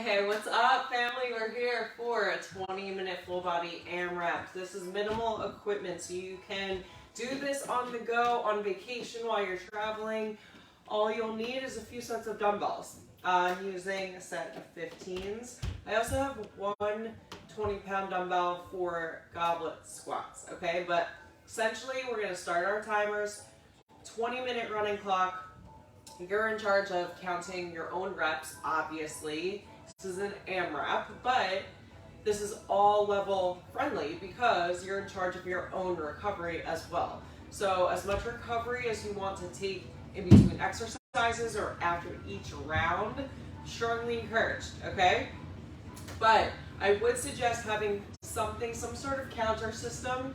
Hey, what's up, family? We're here for a 20-minute full body AMRAP. This is minimal equipment, so you can do this on the go, on vacation, while you're traveling. All you'll need is a few sets of dumbbells. I'm using a set of 15s. I also have one 20-pound dumbbell for goblet squats, okay? But essentially, we're gonna start our timers, 20-minute running clock. You're in charge of counting your own reps, obviously. This is an AMRAP, but this is all level friendly because you're in charge of your own recovery as well. So as much recovery as you want to take in between exercises or after each round, strongly encouraged, okay? But I would suggest having some sort of counter system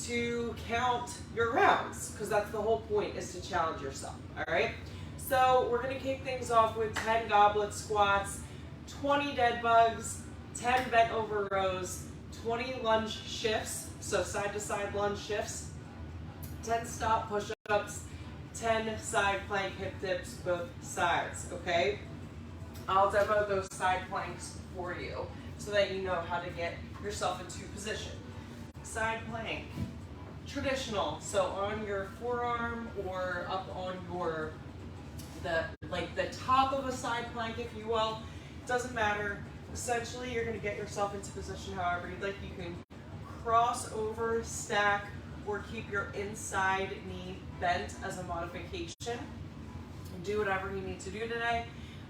to count your rounds, because that's the whole point, is to challenge yourself, all right? So we're gonna kick things off with 10 goblet squats, 20 dead bugs, 10 bent over rows, 20 lunge shifts, so side to side lunge shifts, 10 stop push-ups, 10 side plank hip dips, both sides, okay? I'll demo those side planks for you so that you know how to get yourself into position. Side plank, traditional, so on your forearm or up on your the top of a side plank, if you will. Doesn't matter. Essentially, you're going to get yourself into position however you'd like. You can cross over, stack, or keep your inside knee bent as a modification. Do whatever you need to do today.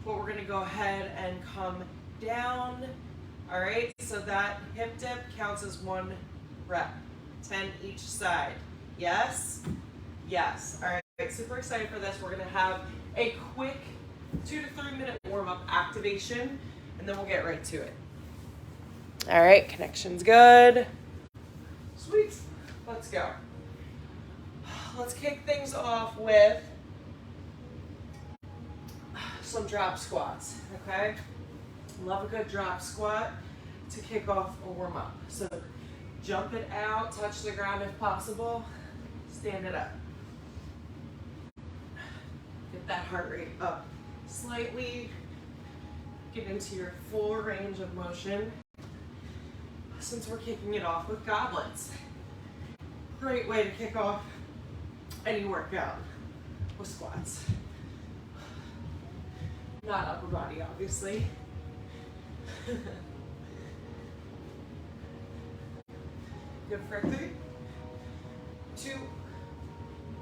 But we're going to go ahead and come down. All right, so that hip dip counts as one rep. 10 each side. Yes? Yes. All right, super excited for this. We're going to have a quick 2 to 3 minute warm-up activation, and then we'll get right to it. All right, connection's good. Sweet. Let's go. Let's kick things off with some drop squats, okay? Love a good drop squat to kick off a warm-up. So jump it out, touch the ground if possible, stand it up. Get that heart rate up slightly. Get into your full range of motion. Since we're kicking it off with goblets. Great way to kick off any workout with squats. Not upper body, obviously. Good for 3, 2,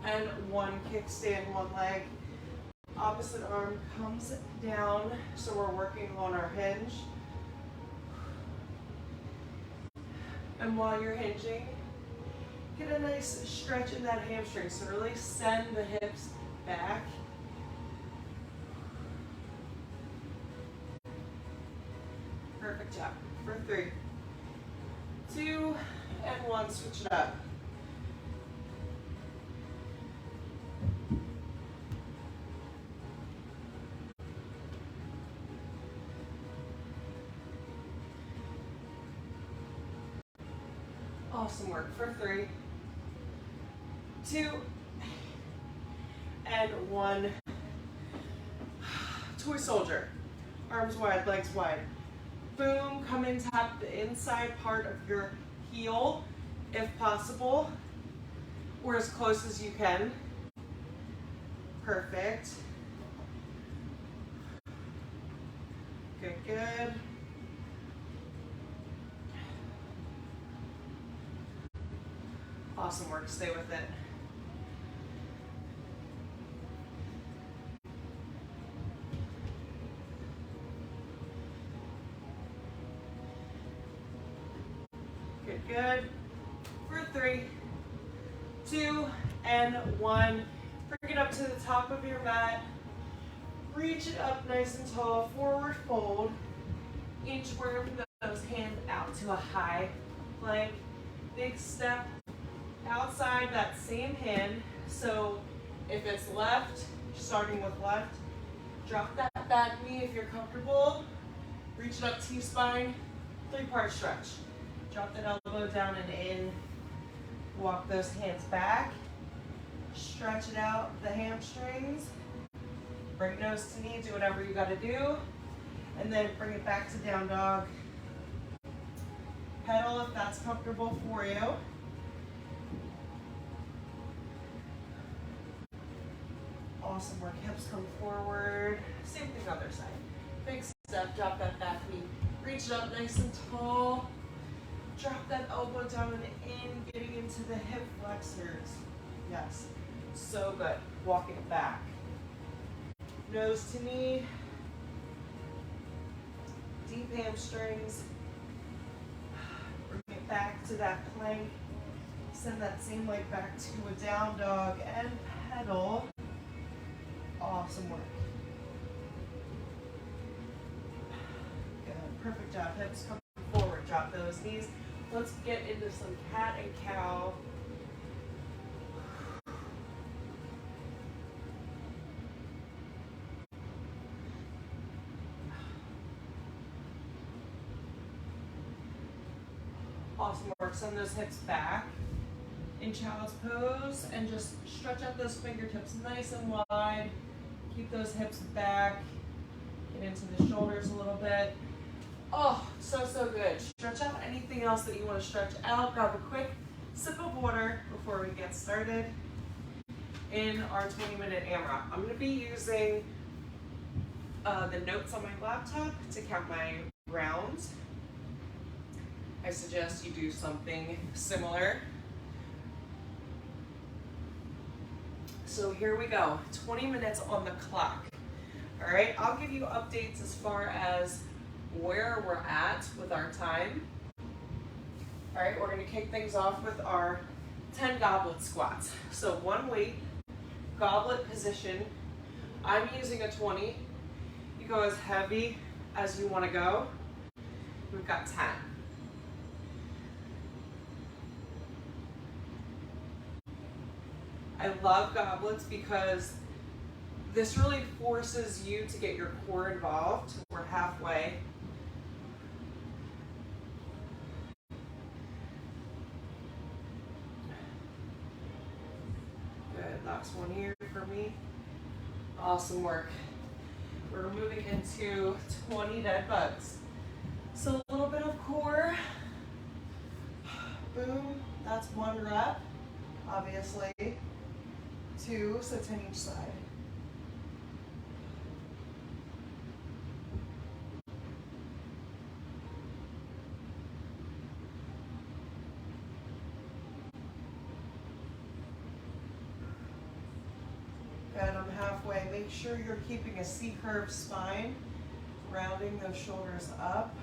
and 1. Kickstand one leg. Opposite arm comes down, so we're working on our hinge. And while you're hinging, get a nice stretch in that hamstring. So really send the hips back. Perfect job. For 3, 2, and 1. Switch it up. Awesome work. For 3, 2, and 1. Toy soldier. Arms wide, legs wide. Boom, come in, tap the inside part of your heel, if possible, or as close as you can. Perfect. Good, good. Awesome work, stay with it. Good, good. For 3, 2, and 1. Bring it up to the top of your mat. Reach it up nice and tall, forward fold. Inchworm those hands out to a high plank. Big step outside that same hand. So if it's left, starting with left, drop that back knee if you're comfortable. Reach it up T-spine, 3-part stretch. Drop that elbow down and in. Walk those hands back. Stretch it out, the hamstrings. Bring nose to knee, do whatever you gotta do. and then bring it back to down dog. Pedal if that's comfortable for you. Awesome work. Hips come forward. Same thing other side. Big step. Drop that back knee. Reach it up nice and tall. Drop that elbow down and in, getting into the hip flexors. Yes. So good. Walking it back. Nose to knee. Deep hamstrings. Bring it back to that plank. Send that same leg back to a down dog and pedal. Awesome work. Good. Perfect job. Hips come forward. Drop those knees. Let's get into some cat and cow. Awesome work. Send those hips back in child's pose and just stretch out those fingertips nice and wide. Keep those hips back. Get into the shoulders a little bit. Oh, so good. Stretch out anything else that you want to stretch out. Grab a quick sip of water before we get started in our 20-minute AMRAP. I'm going to be using the notes on my laptop to count my rounds. I suggest you do something similar. So here we go, 20 minutes on the clock. All right, I'll give you updates as far as where we're at with our time. All right, we're gonna kick things off with our 10 goblet squats. So one weight, goblet position. I'm using a 20. You go as heavy as you wanna go. We've got 10. I love goblets because this really forces you to get your core involved. We're halfway. Good, last one here for me. Awesome work. We're moving into 20 dead bugs. So a little bit of core. Boom, that's 1 rep, obviously. 2, so 10 each side. Good, I'm halfway. Make sure you're keeping a C-curved spine, rounding those shoulders up.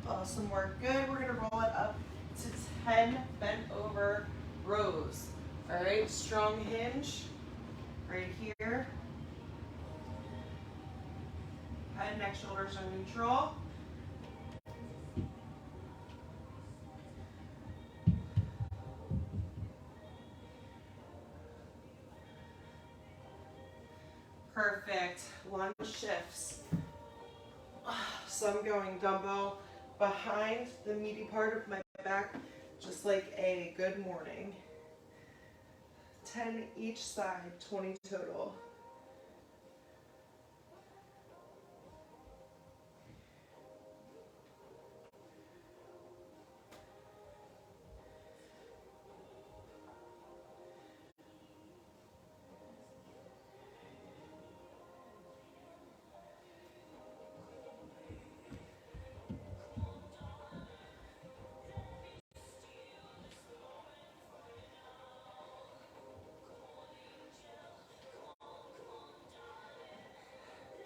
Awesome work. Good. We're going to roll it up to 10 bent over rows. All right. Strong hinge right here. Head, neck, shoulders are neutral. Perfect. Lunge shifts. So I'm going dumbbell behind the meaty part of my back, just like a good morning. 10 each side, 20 total.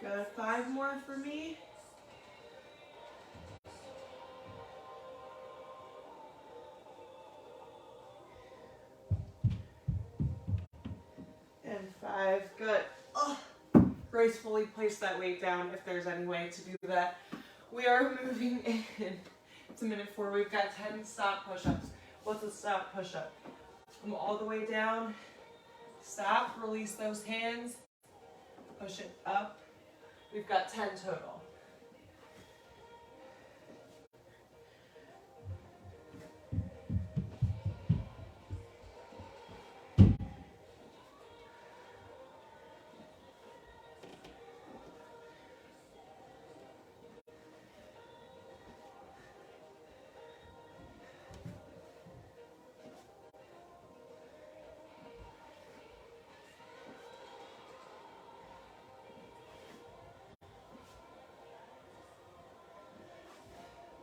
Got 5 more for me. And 5, good. Oh, gracefully place that weight down if there's any way to do that. We are moving in to minute 4. We've got 10 stop push-ups. What's a stop push-up? Come all the way down. Stop, release those hands. Push it up. We've got 10 total.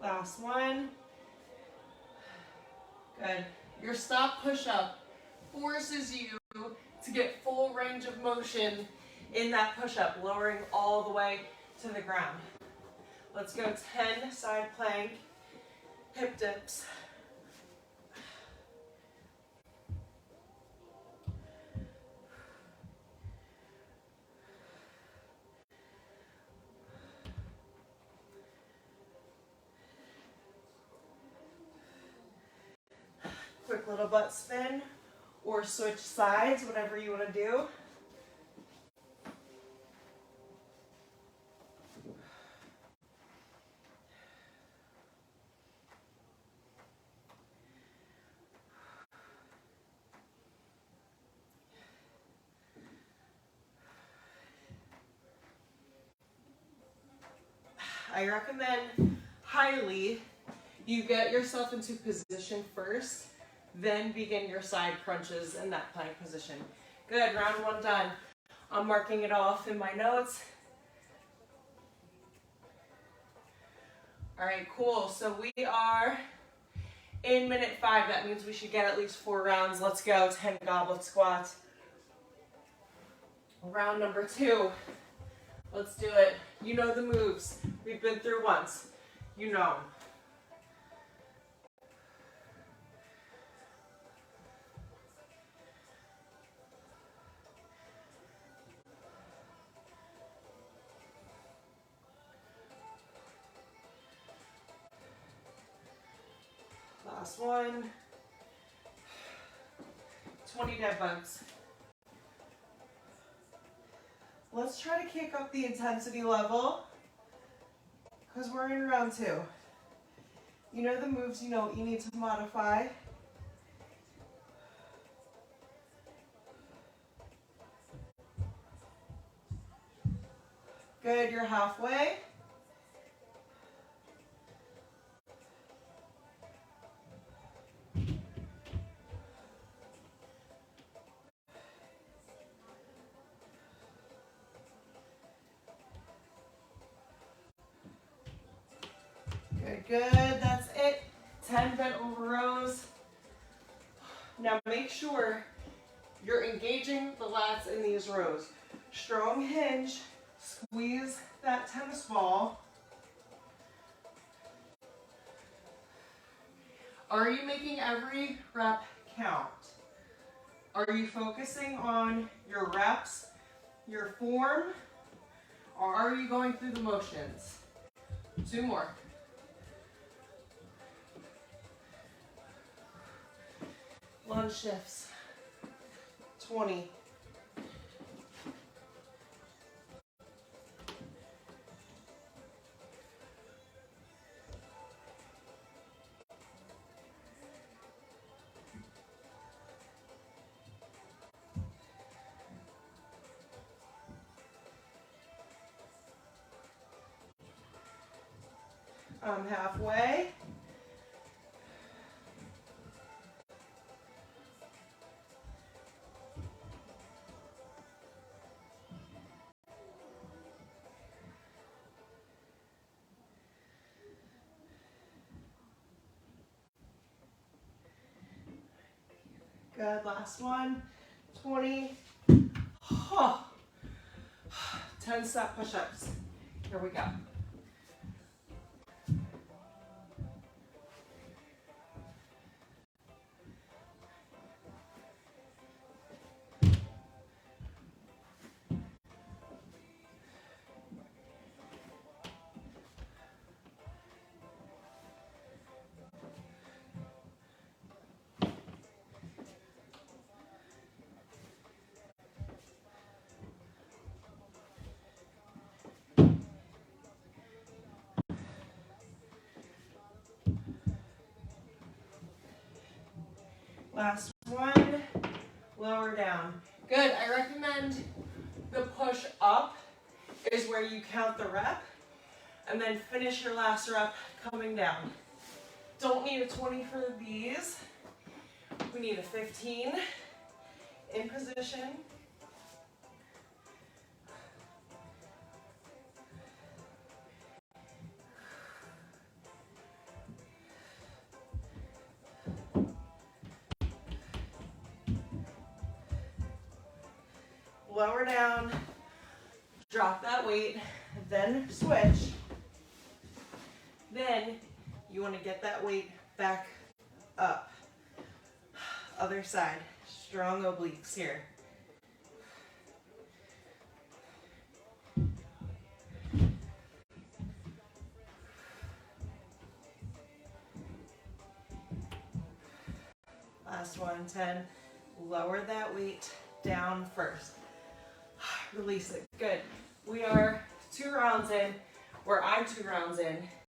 Last one. Good. Your stop push-up forces you to get full range of motion in that push-up, lowering all the way to the ground. Let's go 10 side plank, hip dips. Quick little butt spin or switch sides, whatever you want to do. I recommend highly you get yourself into position first, then begin your side crunches in that plank position. Good, round one done. I'm marking it off in my notes. All right, cool. So we are in minute 5. That means we should get at least 4 rounds. Let's go, 10 goblet squats. Round number 2. Let's do it. You know the moves. We've been through once. You know 'em. Last one. 20 dead bugs. Let's try to kick up the intensity level because we're in round 2. You know the moves, you know what you need to modify. Good, you're halfway. Good, good, that's it. 10 bent over rows. Now make sure you're engaging the lats in these rows. Strong hinge, squeeze that tennis ball. Are you making every rep count? Are you focusing on your reps, your form, or are you going through the motions? 2 more. Lunge shifts. 20. I'm halfway. Good, last one. 20. Oh. 10 step push-ups. Here we go. Last one, lower down. Good, I recommend the push up is where you count the rep and then finish your last rep coming down. Don't need a 20 for these. We need a 15 in position. Lower down, drop that weight, then switch. Then you want to get that weight back up. Other side, strong obliques here. Last one, 10. Lower that weight down first. Release it. Good. We are 2 rounds in, or I'm 2 rounds in.